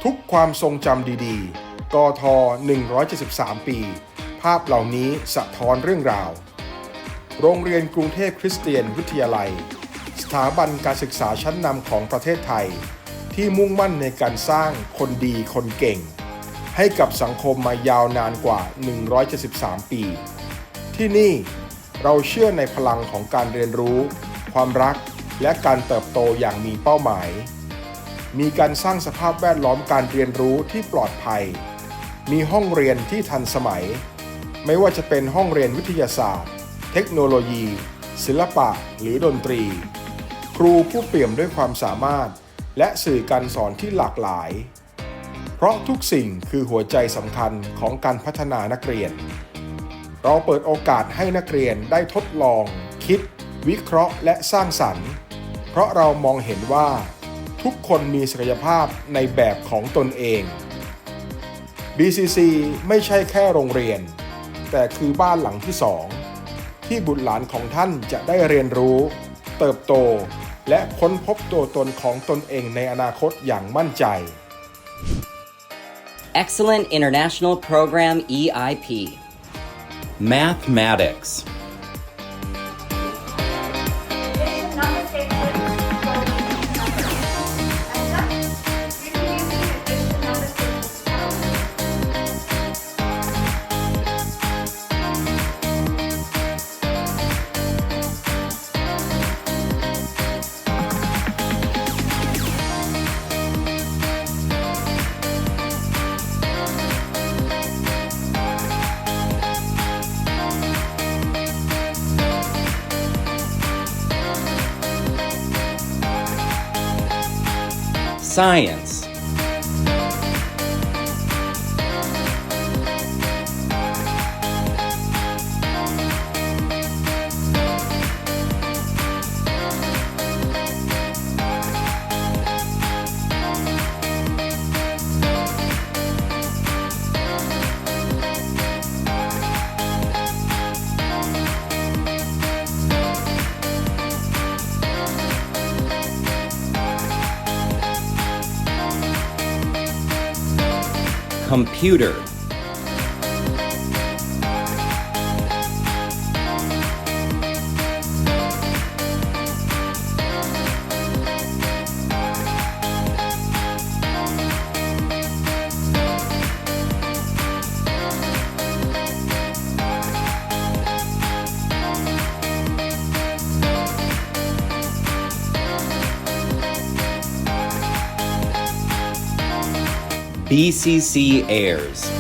ทุกความทรงจำดีๆ กท173 ปี ภาพเหล่านี้สะท้อนเรื่องราว โรงเรียนกรุงเทพคริสเตียนวิทยาลัยสถาบันการศึกษาชั้นนำของประเทศไทยที่มุ่งมั่นในการสร้างคนดีคนเก่งให้กับสังคมมายาวนานกว่า173 ปีที่นี่เราเชื่อในพลังของการเรียนรู้ความรักและการเติบโตอย่างมีเป้าหมายมีการสร้างสภาพแวดล้อมการเรียนรู้ที่ปลอดภัยมีห้องเรียนที่ทันสมัยไม่ว่าจะเป็นห้องเรียนวิทยาศาสตร์เทคโนโลยีศิลปะหรือดนตรีครูผู้เปี่ยมด้วยความสามารถและสื่อการสอนที่หลากหลายเพราะทุกสิ่งคือหัวใจสำคัญของการพัฒนานักเรียนเราเปิดโอกาสให้นักเรียนได้ทดลองคิดวิเคราะห์และสร้างสรรค์เพราะเรามองเห็นว่าทุกคนมีศักยภาพในแบบของตนเอง BCC ไม่ใช่แค่โรงเรียนแต่คือบ้านหลังที่สองที่บุตรหลานของท่านจะได้เรียนรู้เติบโตและค้นพบตัวตนของตนเองในอนาคตอย่างมั่นใจ Excellent International Program EIP Mathematics Science Computer BCC airs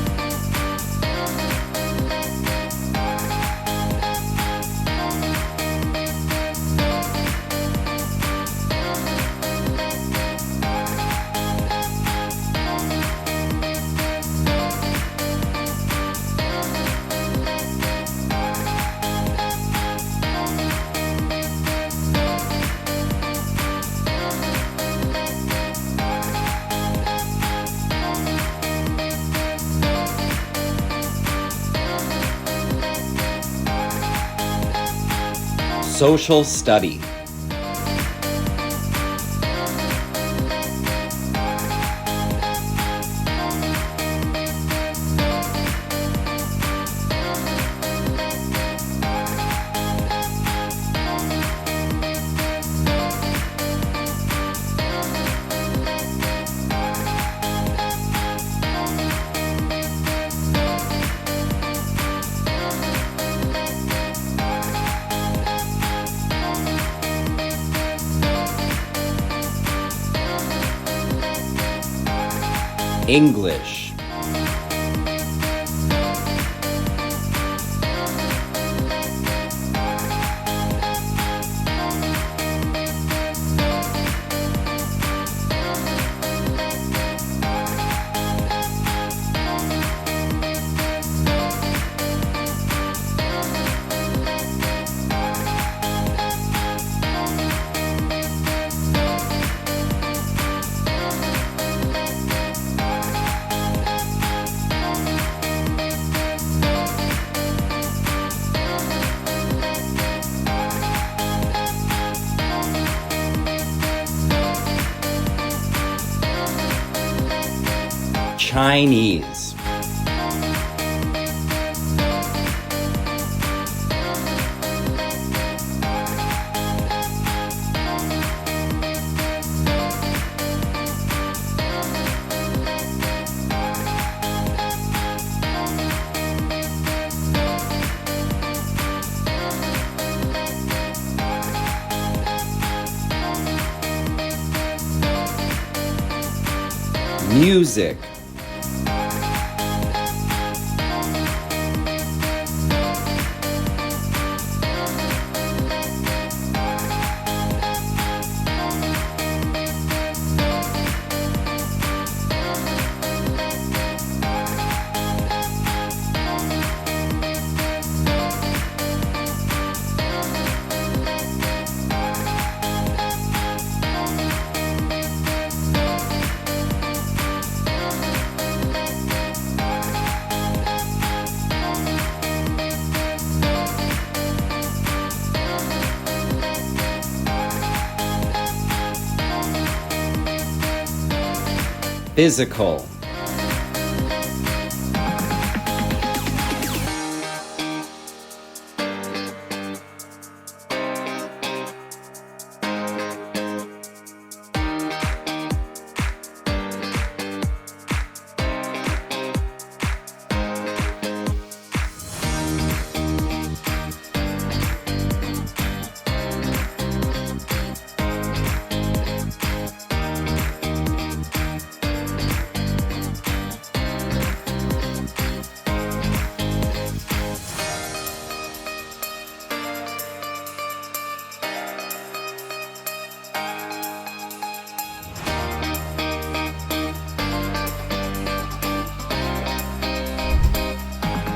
Social Study English Chinese. Music. Physical.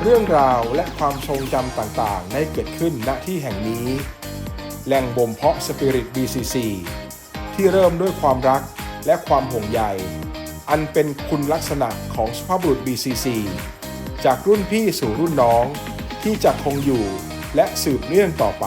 เรื่องราวและความทรงจำต่างๆได้เกิดขึ้นณที่แห่งนี้แหล่งบ่มเพาะสปิริต BCC ที่เริ่มด้วยความรักและความห่วงใยอันเป็นคุณลักษณะของสุภาพบุรุษ BCC จากรุ่นพี่สู่รุ่นน้องที่จะคงอยู่และสืบเนื่องต่อไป